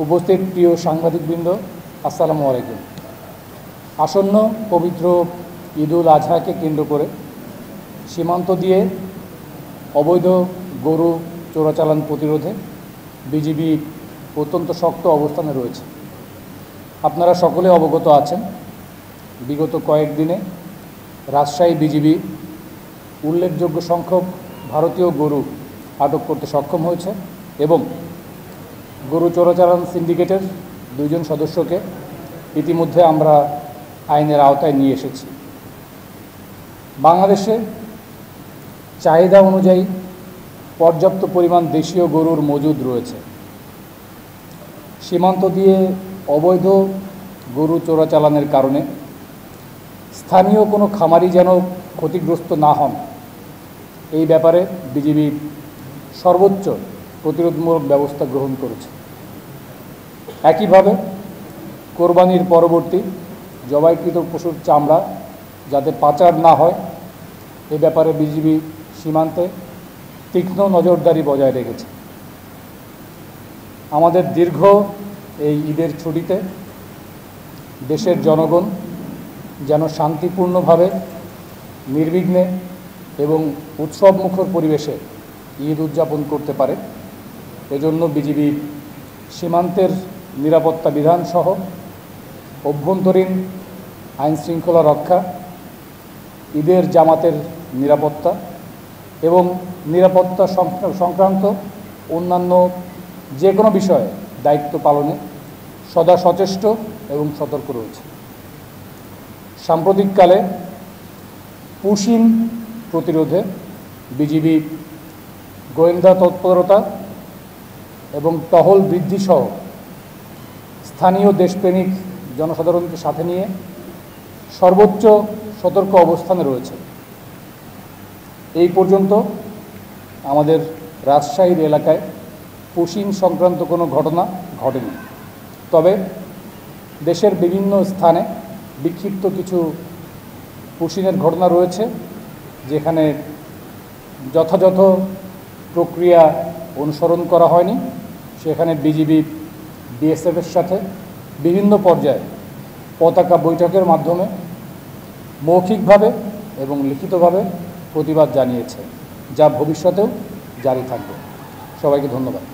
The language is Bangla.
উপস্থিত প্রিয় সাংবাদিকবৃন্দ, আসসালামু আলাইকুম। আসন্ন পবিত্র ঈদুল আজহাকে কেন্দ্র করে সীমান্ত দিয়ে অবৈধ গরু চোরাচালান প্রতিরোধে বিজিবি অত্যন্ত শক্ত অবস্থানে রয়েছে। আপনারা সকলে অবগত আছেন, বিগত কয়েকদিনে রাজশাহী বিজিবি উল্লেখযোগ্য সংখ্যক ভারতীয় গরু আটক করতে সক্ষম হয়েছে এবং গরু চোরাচালান সিন্ডিকেটের 2 জন সদস্যকে ইতিমধ্যে আমরা আইনের আওতায় নিয়ে এসেছি। বাংলাদেশে চাহিদা অনুযায়ী পর্যাপ্ত পরিমাণ দেশীয় গরুর মজুদ রয়েছে। সীমান্ত দিয়ে অবৈধ গরু চোরাচালানের কারণে স্থানীয় কোনো খামারি যেন ক্ষতিগ্রস্ত না হন, এই ব্যাপারে বিজিবি সর্বোচ্চ প্রতিরোধমূলক ব্যবস্থা গ্রহণ করেছে। একইভাবে কোরবানির পরবর্তী জবাইকৃত পশুর চামড়া যাতে পাচার না হয়, এ ব্যাপারে বিজিবি সীমান্তে তীক্ষ্ণ নজরদারি বজায় রেখেছে। আমাদের দীর্ঘ এই ঈদের ছুটিতে দেশের জনগণ যেন শান্তিপূর্ণভাবে, নির্বিঘ্নে এবং উৎসবমুখর পরিবেশে ঈদ উদযাপন করতে পারে, এজন্য বিজিবি সীমান্তের নিরাপত্তা বিধানসহ অভ্যন্তরীণ আইনশৃঙ্খলা রক্ষা, ঈদের জামাতের নিরাপত্তা এবং নিরাপত্তা সংক্রান্ত অন্যান্য যে কোনো বিষয়ে দায়িত্ব পালনে সদা সচেষ্ট এবং সতর্ক রয়েছে। সাম্প্রতিককালে পুশিন প্রতিরোধে বিজিবি গোয়েন্দা তৎপরতা এবং টহল বৃদ্ধিসহ স্থানীয় দেশপ্রেমিক জনসাধারণকে সাথে নিয়ে সর্বোচ্চ সতর্ক অবস্থানে রয়েছে। এই পর্যন্ত আমাদের রাজশাহীর এলাকায় পুশিন সংক্রান্ত কোনো ঘটনা ঘটেনি, তবে দেশের বিভিন্ন স্থানে বিক্ষিপ্ত কিছু পুশিনের ঘটনা রয়েছে, যেখানে যথাযথ প্রক্রিয়া অনুসরণ করা হয়নি। সেখানে বিজিবি বিএসএফের সাথে বিভিন্ন পর্যায়ে পতাকা বৈঠকের মাধ্যমে মৌখিকভাবে এবং লিখিতভাবে প্রতিবাদ জানিয়েছে, যা ভবিষ্যতেও জারি থাকবে। সবাইকে ধন্যবাদ।